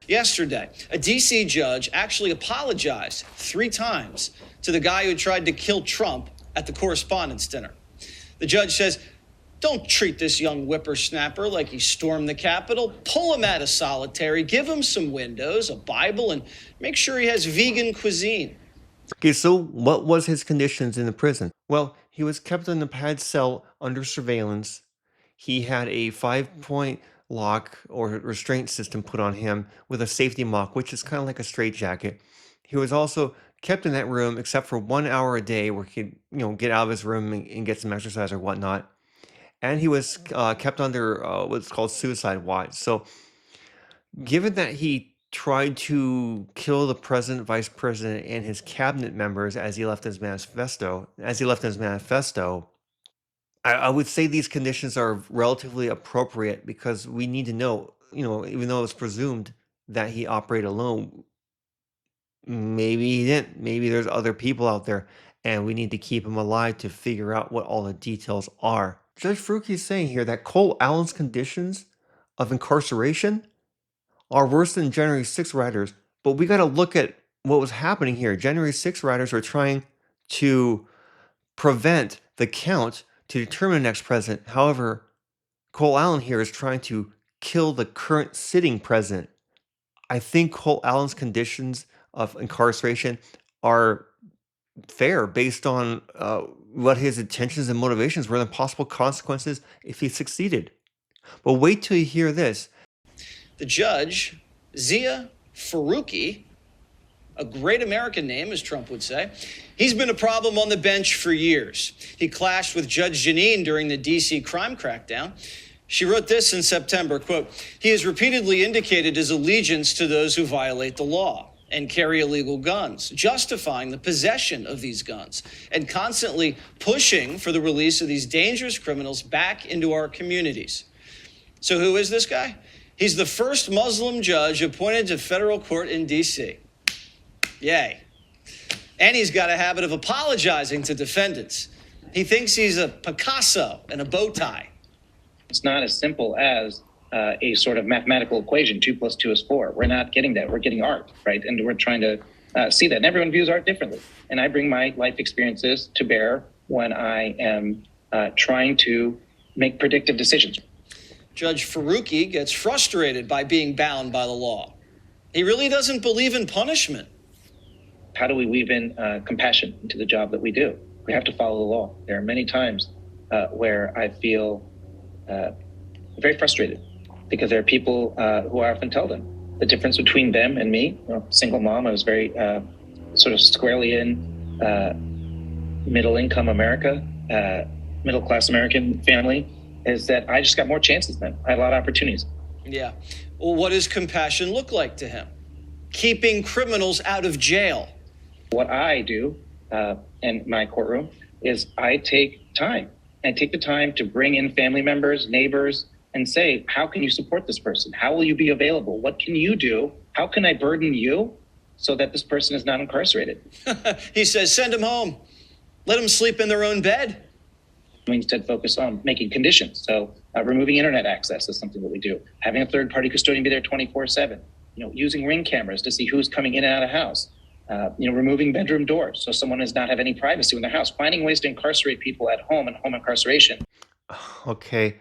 Yesterday, a D.C. judge actually apologized 3 times to the guy who tried to kill Trump at the Correspondents' Dinner. The judge says, don't treat this young whippersnapper like he stormed the Capitol. Pull him out of solitary, give him some windows, a Bible, and make sure he has vegan cuisine. Okay, so what was his conditions in the prison? Well, he was kept in a padded cell under surveillance. He had a 5-point lock or restraint system put on him with a safety lock, which is kind of like a straitjacket. He was also kept in that room except for 1 hour a day where he could, get out of his room and get some exercise or whatnot. And he was kept under what's called suicide watch. So, given that he tried to kill the president, vice president, and his cabinet members as he left his manifesto, I would say these conditions are relatively appropriate because we need to know, even though it's presumed that he operated alone, maybe he didn't. Maybe there's other people out there, and we need to keep him alive to figure out what all the details are. Judge Fruki is saying here that Cole Allen's conditions of incarceration are worse than January 6 rioters, but we got to look at what was happening here. January 6 rioters were trying to prevent the count to determine the next president. However, Cole Allen here is trying to kill the current sitting president. I think Cole Allen's conditions of incarceration are fair based on what his intentions and motivations were and the possible consequences if he succeeded. But wait till you hear this. The judge, Zia Faruqi, a great American name, as Trump would say, he's been a problem on the bench for years. He clashed with Judge Jeanine during the D.C. crime crackdown. She wrote this in September, quote, he has repeatedly indicated his allegiance to those who violate the law and carry illegal guns, justifying the possession of these guns and constantly pushing for the release of these dangerous criminals back into our communities. So who is this guy? He's the first Muslim judge appointed to federal court in D.C. Yay. And he's got a habit of apologizing to defendants. He thinks he's a Picasso in a bow tie. It's not as simple as a sort of mathematical equation, 2 + 2 is 4. We're not getting that. We're getting art, right? And we're trying to see that. And everyone views art differently. And I bring my life experiences to bear when I am trying to make predictive decisions. Judge Faruqi gets frustrated by being bound by the law. He really doesn't believe in punishment. How do we weave in compassion into the job that we do? We have to follow the law. There are many times where I feel very frustrated because there are people who I often tell them the difference between them and me. Single mom, I was very sort of squarely in middle-income America, middle-class American family, is that I just got more chances than them. I had a lot of opportunities. Yeah. Well, what does compassion look like to him? Keeping criminals out of jail. What I do in my courtroom is I take time. I take the time to bring in family members, neighbors, and say, how can you support this person? How will you be available? What can you do? How can I burden you so that this person is not incarcerated? He says, send them home. Let them sleep in their own bed. We instead focus on making conditions. So removing internet access is something that we do. Having a third-party custodian be there 24/7. Using Ring cameras to see who's coming in and out of house. Removing bedroom doors so someone does not have any privacy in their house. Finding ways to incarcerate people at home and home incarceration. Okay.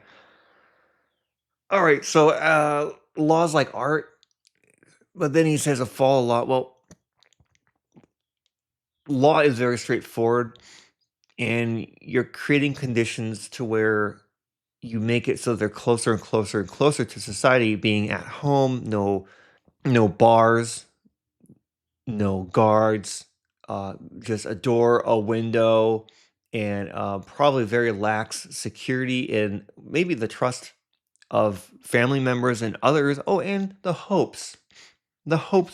All right. So laws like art, but then he says a follow law. Well, law is very straightforward, and you're creating conditions to where you make it so they're closer and closer and closer to society, being at home, no bars, no guards, just a door, a window, and probably very lax security and maybe the trust of family members and others. Oh, and the hopes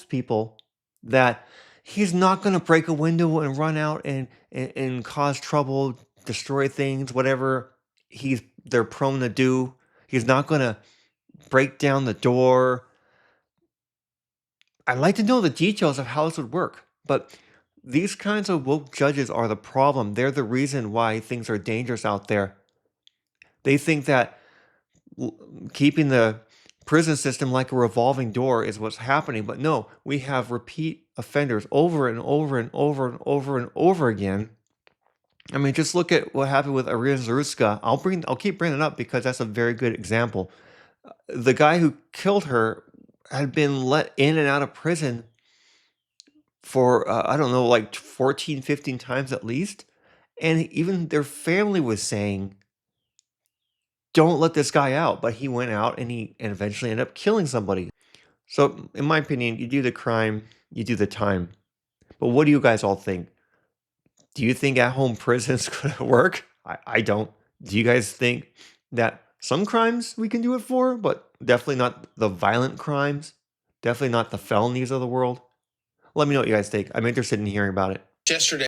people that he's not going to break a window and run out and cause trouble, destroy things, whatever they're prone to do. He's not going to break down the door. I'd like to know the details of how this would work, but these kinds of woke judges are the problem. They're the reason why things are dangerous out there. They think that keeping the prison system like a revolving door is what's happening. But no, we have repeat offenders over and over and over and over and over again. I mean, just look at what happened with Arina Zaruska. I'll keep bringing it up because that's a very good example. The guy who killed her had been let in and out of prison for, I don't know, like 14, 15 times at least. And even their family was saying, don't let this guy out. But he went out and eventually ended up killing somebody. So, in my opinion, you do the crime, you do the time. But what do you guys all think? Do you think at-home prison is going to work? I don't. Do you guys think that some crimes we can do it for, but definitely not the violent crimes? Definitely not the felonies of the world? Let me know what you guys think. I'm interested in hearing about it. Yesterday.